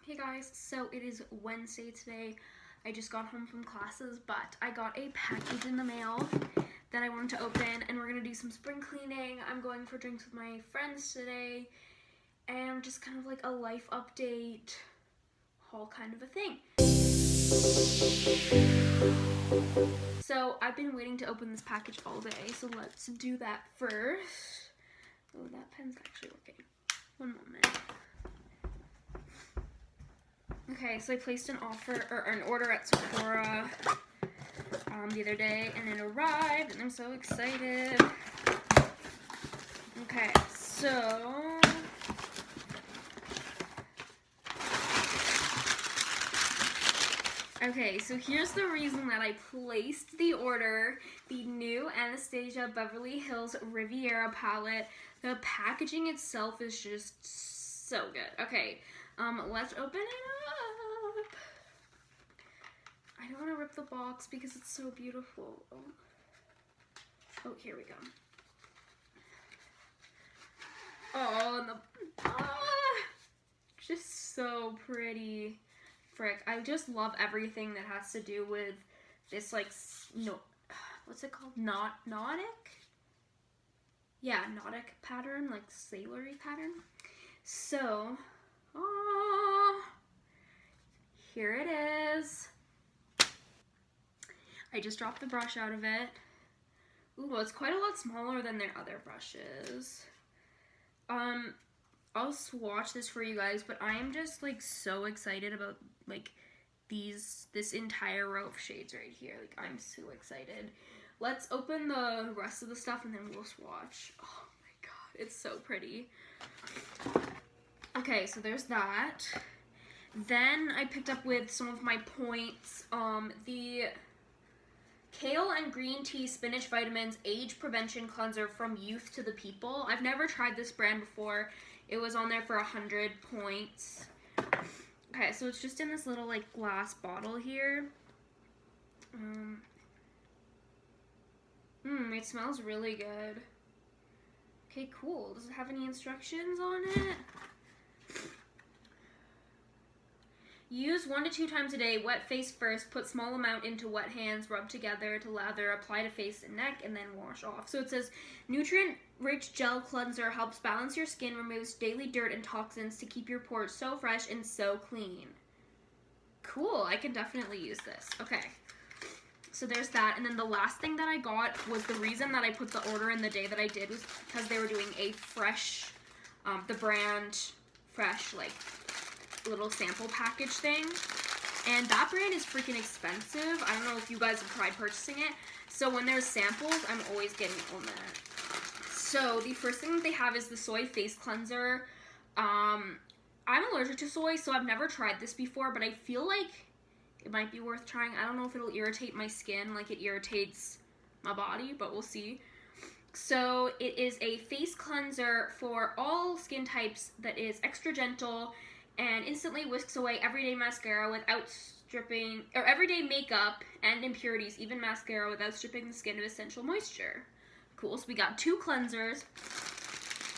Hey guys, so it is Wednesday today. I just got home from classes, but I got a package in the mail that I wanted to open, and we're gonna do some spring cleaning. I'm going for drinks with my friends today, and just kind of like a life update haul kind of a thing. So I've been waiting to open this package all day, so let's do that first. Oh, that pen's actually working. One moment. Okay, so I placed an order at Sephora the other day, and it arrived, and I'm so excited. Okay, so here's the reason that I placed the order. The new Anastasia Beverly Hills Riviera palette. The packaging itself is just so good. Okay, let's open it up. I don't want to rip the box because it's so beautiful. Oh, here we go. Oh, and just so pretty. Frick, I just love everything that has to do with this, like, what's it called? Nautic? Yeah, nautic pattern, like sailory pattern. So, here it is. I just dropped the brush out of it. Ooh, well, it's quite a lot smaller than their other brushes. I'll swatch this for you guys, but I am just like so excited about like this entire row of shades right here. Like, I'm so excited. Let's open the rest of the stuff and then we'll swatch. Oh my god, it's so pretty. Okay, so there's that. Then I picked up with some of my points, the Kale and Green Tea Spinach Vitamins Age Prevention Cleanser from Youth to the People. I've never tried this brand before. It was on there for 100 points. Okay, so it's just in this little like glass bottle here. It smells really good. Okay, cool. Does it have any instructions on it? Use 1 to 2 times a day. Wet face first. Put small amount into wet hands. Rub together to lather. Apply to face and neck, and then wash off. So it says nutrient-rich gel cleanser helps balance your skin, removes daily dirt and toxins to keep your pores so fresh and so clean. Cool. I can definitely use this. Okay. So there's that. And then the last thing that I got was the reason that I put the order in the day that I did was because they were doing a fresh, the brand fresh, like, little sample package thing, and that brand is freaking expensive. I don't know if you guys have tried purchasing it. So when there's samples, I'm always getting on that. So the first thing that they have is the soy face cleanser. I'm allergic to soy, so I've never tried this before, but I feel like it might be worth trying. I don't know if it'll irritate my skin like it irritates my body, but we'll see. So it is a face cleanser for all skin types that is extra gentle and instantly whisks away everyday mascara without stripping, or everyday makeup and impurities, even mascara, without stripping the skin of essential moisture. Cool, so we got 2 cleansers.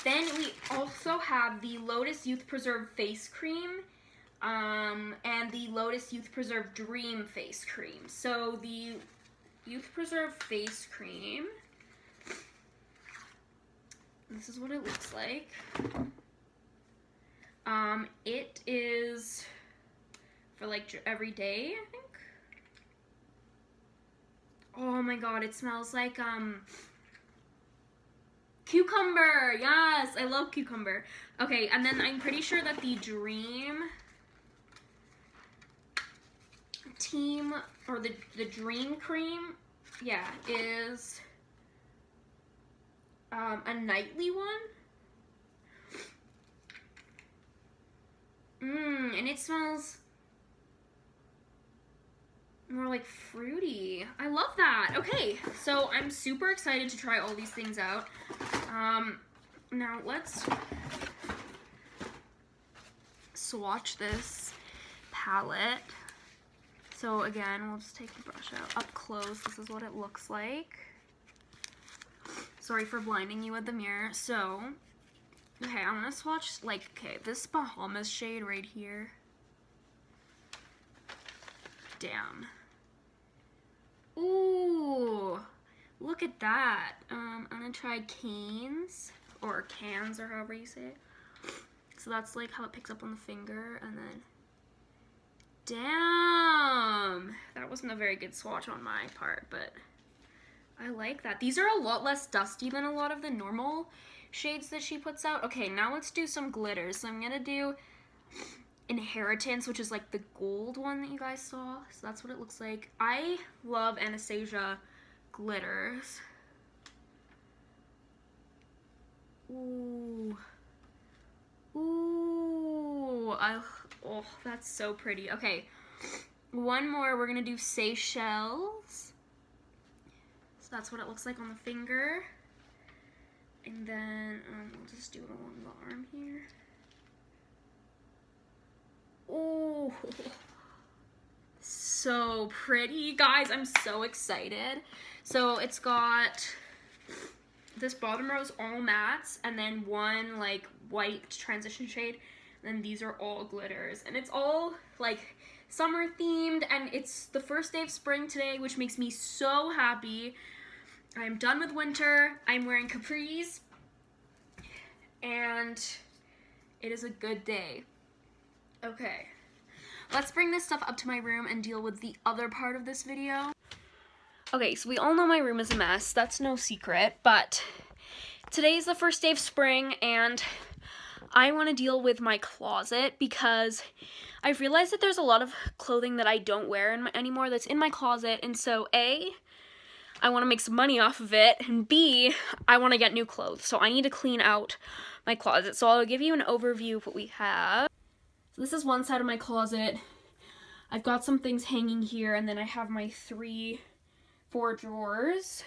Then we also have the Lotus Youth Preserve Face Cream, and the Lotus Youth Preserve Dream Face Cream. So the Youth Preserve Face Cream, this is what it looks like. It is for like every day, I think. Oh my god, it smells like cucumber. Yes, I love cucumber. Okay, and then I'm pretty sure that the Dream Team, or the Dream Cream, yeah, is a nightly one. And it smells more like fruity. I love that. Okay, so I'm super excited to try all these things out. Now let's swatch this palette. So again, we'll just take the brush out up close. This is what it looks like. Sorry for blinding you with the mirror. So Okay, I'm gonna swatch, like, okay, this Bahamas shade right here. Damn. Ooh, look at that. I'm gonna try Canes, or Cans, or however you say it. So that's like how it picks up on the finger, and then, damn. That wasn't a very good swatch on my part, but I like that. These are a lot less dusty than a lot of the normal shades that she puts out. Okay, now let's do some glitters. So I'm gonna do Inheritance, which is like the gold one that you guys saw. So that's what it looks like. I love Anastasia glitters. Ooh. Ooh. Oh, that's so pretty. Okay, one more. We're gonna do Seychelles. So that's what it looks like on the finger. And then we'll just do it along the arm here. Oh, so pretty, guys. I'm so excited. So it's got this bottom row is all mattes, and then one like white transition shade, and then these are all glitters, and it's all like summer themed, and it's the first day of spring today, which makes me so happy. I'm done with winter. I'm wearing capris, and it is a good day. Okay, let's bring this stuff up to my room and deal with the other part of this video. Okay, so we all know my room is a mess. That's no secret, but today's the first day of spring, and I want to deal with my closet because I've realized that there's a lot of clothing that I don't wear anymore that's in my closet, and so A, I want to make some money off of it, and B, I want to get new clothes, so I need to clean out my closet. So I'll give you an overview of what we have. So this is one side of my closet. I've got some things hanging here, and then I have my 4 drawers.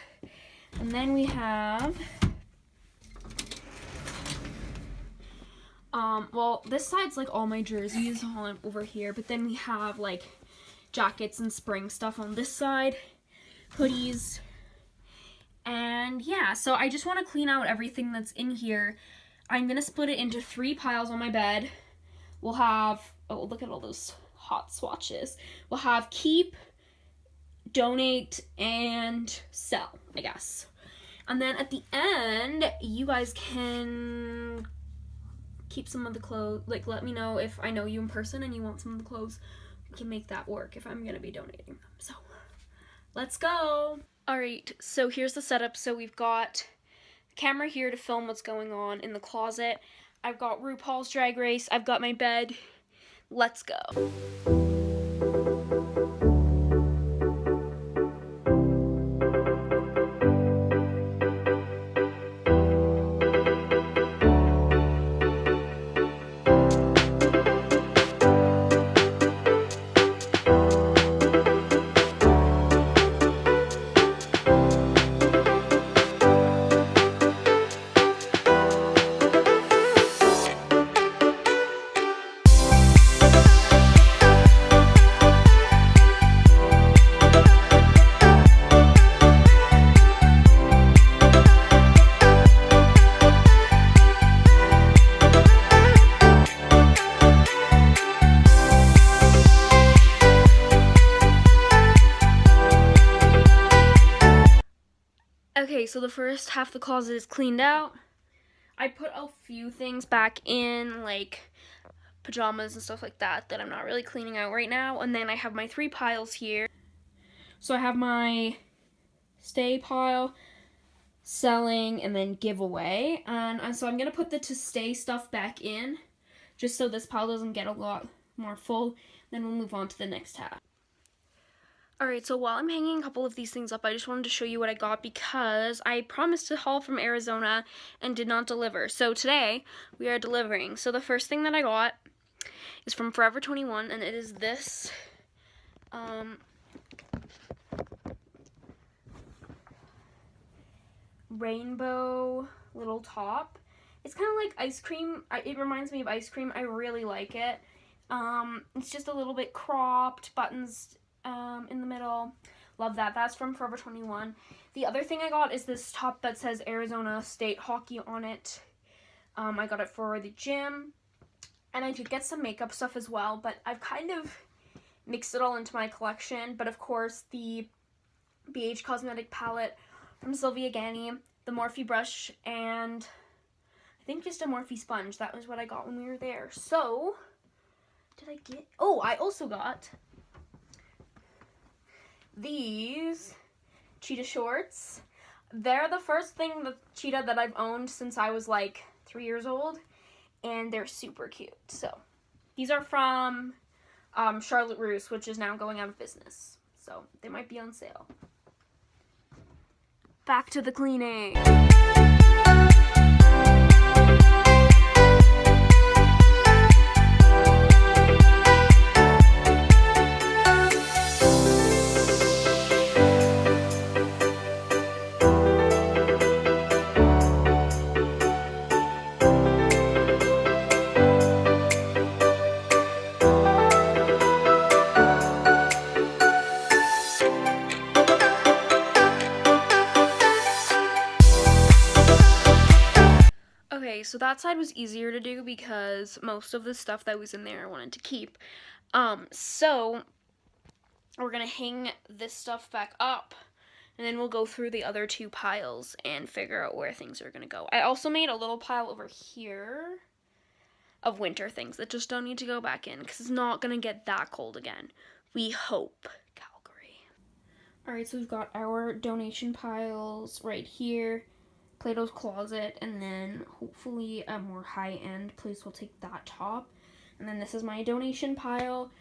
And then we have, well, this side's like all my jerseys all over here, but then we have like jackets and spring stuff on this side, hoodies, and yeah, so I just want to clean out everything that's in here. I'm gonna split it into 3 piles on my bed. We'll have, oh, look at all those hot swatches. We'll have keep, donate, and sell, I guess. And then at the end, you guys can keep some of the clothes. Like, let me know if I know you in person and you want some of the clothes. We can make that work if I'm gonna be donating them. So, let's go. All right, so here's the setup. So we've got the camera here to film what's going on in the closet. I've got RuPaul's Drag Race. I've got my bed. Let's go. Okay, so the first half of the closet is cleaned out. I put a few things back in, like pajamas and stuff like that I'm not really cleaning out right now. And then I have my 3 piles here. So I have my stay pile, selling, and then giveaway. And so I'm going to put the to stay stuff back in, just so this pile doesn't get a lot more full. Then we'll move on to the next half. Alright, so while I'm hanging a couple of these things up, I just wanted to show you what I got because I promised to haul from Arizona and did not deliver. So today, we are delivering. So the first thing that I got is from Forever 21, and it is this rainbow little top. It's kind of like ice cream. It reminds me of ice cream. I really like it. It's just a little bit cropped, buttons in the middle. Love that. That's from Forever 21. The other thing I got is this top that says Arizona State Hockey on it. I got it for the gym. And I did get some makeup stuff as well, but I've kind of mixed it all into my collection. But of course, the BH Cosmetic palette from Sylvia Ganni, the Morphe brush, and I think just a Morphe sponge. That was what I got when we were there. So, did I get... Oh, I also got these cheetah shorts. They're the first thing, the cheetah that I've owned since I was like 3 years old, and they're super cute. So, these are from Charlotte Russe, which is now going out of business. So, they might be on sale. Back to the cleaning. Okay, so that side was easier to do because most of the stuff that was in there I wanted to keep. So we're gonna hang this stuff back up, and then we'll go through the other two piles and figure out where things are gonna go. I also made a little pile over here of winter things that just don't need to go back in because it's not gonna get that cold again. We hope. Calgary. Alright, so we've got our donation piles right here. Plato's Closet, and then hopefully a more high-end place will take that top. And then this is my donation pile.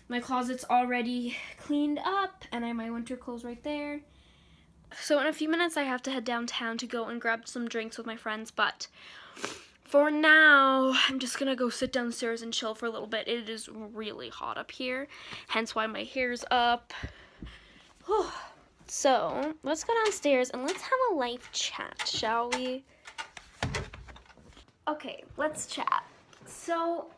My closet's already cleaned up, and I have my winter clothes right there. So in a few minutes I have to head downtown to go and grab some drinks with my friends, but for now I'm just gonna go sit downstairs and chill for a little bit. It is really hot up here, hence why my hair's up. So, let's go downstairs and let's have a live chat, shall we? Okay, let's chat. So,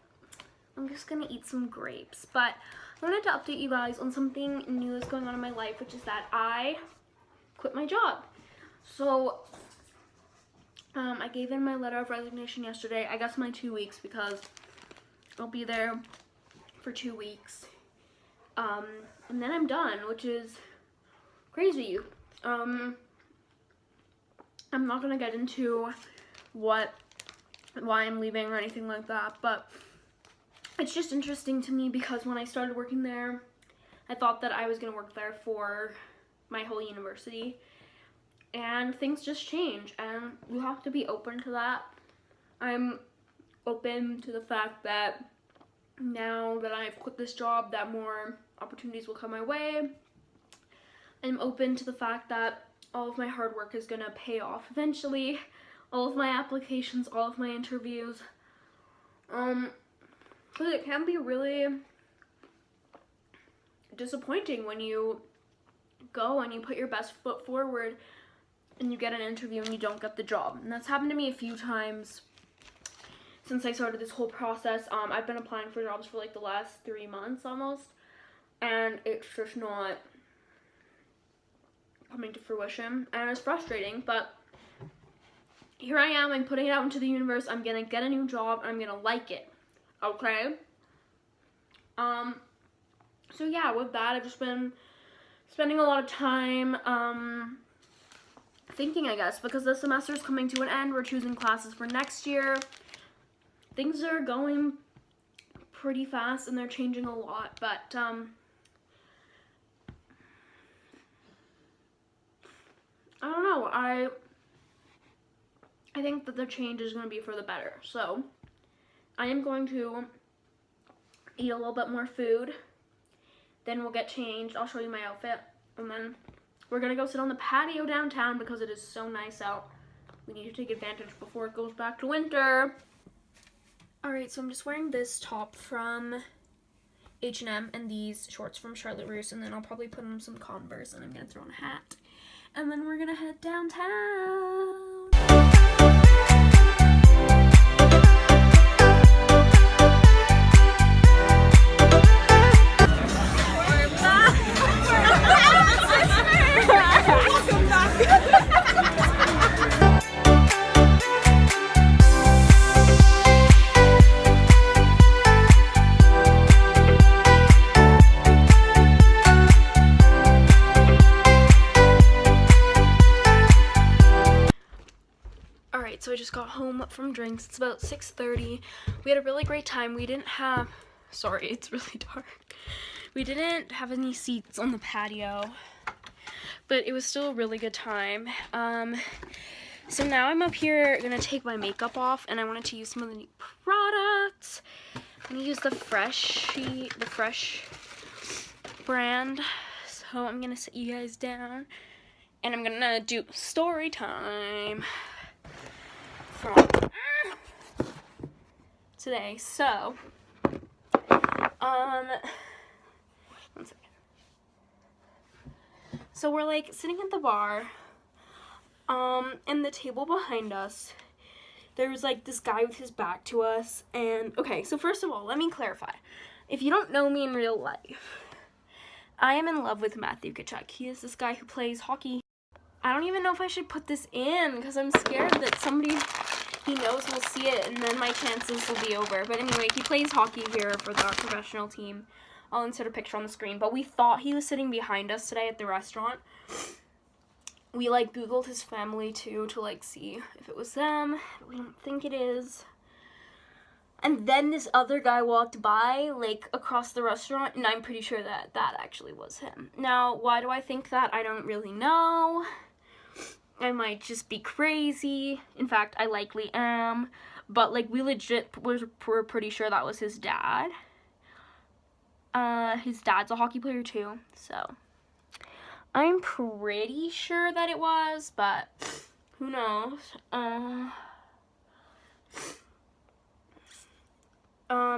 I'm just gonna eat some grapes, but I wanted to update you guys on something new that's going on in my life, which is that I quit my job. So, I gave in my letter of resignation yesterday. I guess my 2 weeks because I'll be there for 2 weeks. And then I'm done, which is crazy. I'm not gonna get into why I'm leaving or anything like that, but it's just interesting to me because when I started working there, I thought that I was gonna work there for my whole university, and things just change, and you have to be open to that. I'm open to the fact that now that I've quit this job, that more opportunities will come my way. I'm open to the fact that all of my hard work is gonna pay off eventually. All of my applications, all of my interviews. Because it can be really disappointing when you go and you put your best foot forward and you get an interview and you don't get the job. And that's happened to me a few times since I started this whole process. I've been applying for jobs for like the last 3 months almost, and it's just not coming to fruition, and it's frustrating, but here I am. I'm putting it out into the universe. I'm gonna get a new job, and I'm gonna like it, okay? So yeah, with that, I've just been spending a lot of time, thinking, I guess, because the semester's coming to an end. We're choosing classes for next year. Things are going pretty fast, and they're changing a lot, but, I don't know, I think that the change is going to be for the better. So, I am going to eat a little bit more food, then we'll get changed. I'll show you my outfit, and then we're going to go sit on the patio downtown because it is so nice out. We need to take advantage before it goes back to winter. Alright, so I'm just wearing this top from H&M and these shorts from Charlotte Russe, and then I'll probably put on some Converse, and I'm going to throw on a hat. And then we're gonna head downtown. got home from drinks. It's about 6:30. We had a really great time. We didn't have, sorry, it's really dark. We didn't have any seats on the patio, but it was still a really good time. So now I'm up here gonna take my makeup off, and I wanted to use some of the new products. I'm gonna use the Fresh brand. So I'm gonna sit you guys down, and I'm gonna do story time from today. So, one second. So we're like sitting at the bar, and the table behind us, there was like this guy with his back to us, and okay, so first of all, let me clarify. If you don't know me in real life, I am in love with Matthew Tkachuk. He is this guy who plays hockey. I don't even know if I should put this in because I'm scared that somebody he knows will see it and then my chances will be over. But anyway, he plays hockey here for the professional team. I'll insert a picture on the screen. But we thought he was sitting behind us today at the restaurant. We like Googled his family too to like see if it was them. We don't think it is. And then this other guy walked by, like, across the restaurant, and I'm pretty sure that that actually was him. Now, why do I think that? I don't really know. I might just be crazy. In fact, I likely am. But, like, we legit were pretty sure that was his dad. His dad's a hockey player, too, so I'm pretty sure that it was, but who knows?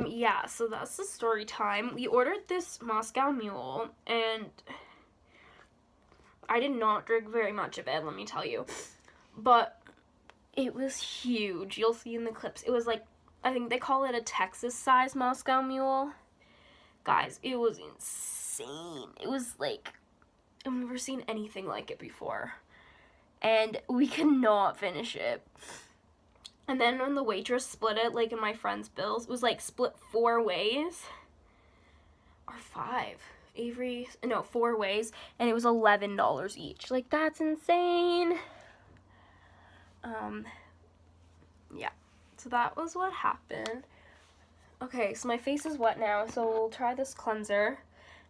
Yeah, so that's the story time. We ordered this Moscow Mule, and I did not drink very much of it, let me tell you. But it was huge. You'll see in the clips. It was like, I think they call it a Texas-sized Moscow Mule. Guys, it was insane. It was like, I've never seen anything like it before. And we could not finish it. And then when the waitress split it, like in my friend's bills, it was like split 4 ways. Or 5. 4 ways. And it was $11 each. Like, that's insane. Yeah. So that was what happened. Okay, so my face is wet now, so we'll try this cleanser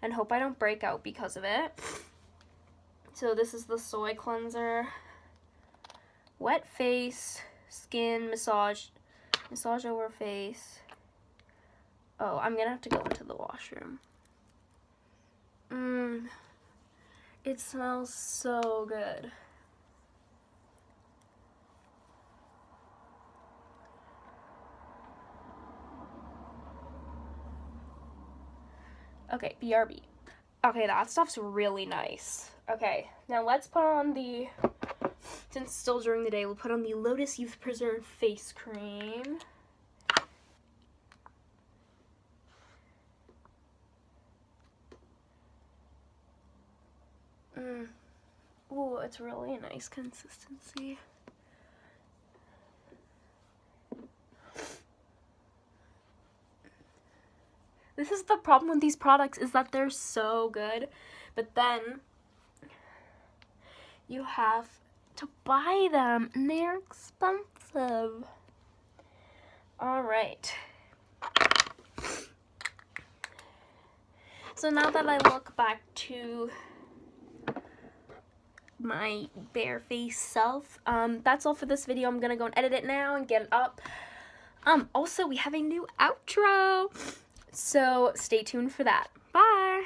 and hope I don't break out because of it. So this is the soy cleanser. Wet face, skin, massage over face. Oh, I'm gonna have to go into the washroom. It smells so good. Okay, BRB. Okay, that stuff's really nice. Okay, now let's put on the, since it's still during the day, we'll put on the Lotus Youth Preserve Face Cream. Ooh, it's really a nice consistency. This is the problem with these products, is that they're so good, but then you have to buy them, and they're expensive. Alright. So now that I look back to my bare face self, that's all for this video. I'm gonna go and edit it now and get it up. Also, we have a new outro, so stay tuned for that. Bye!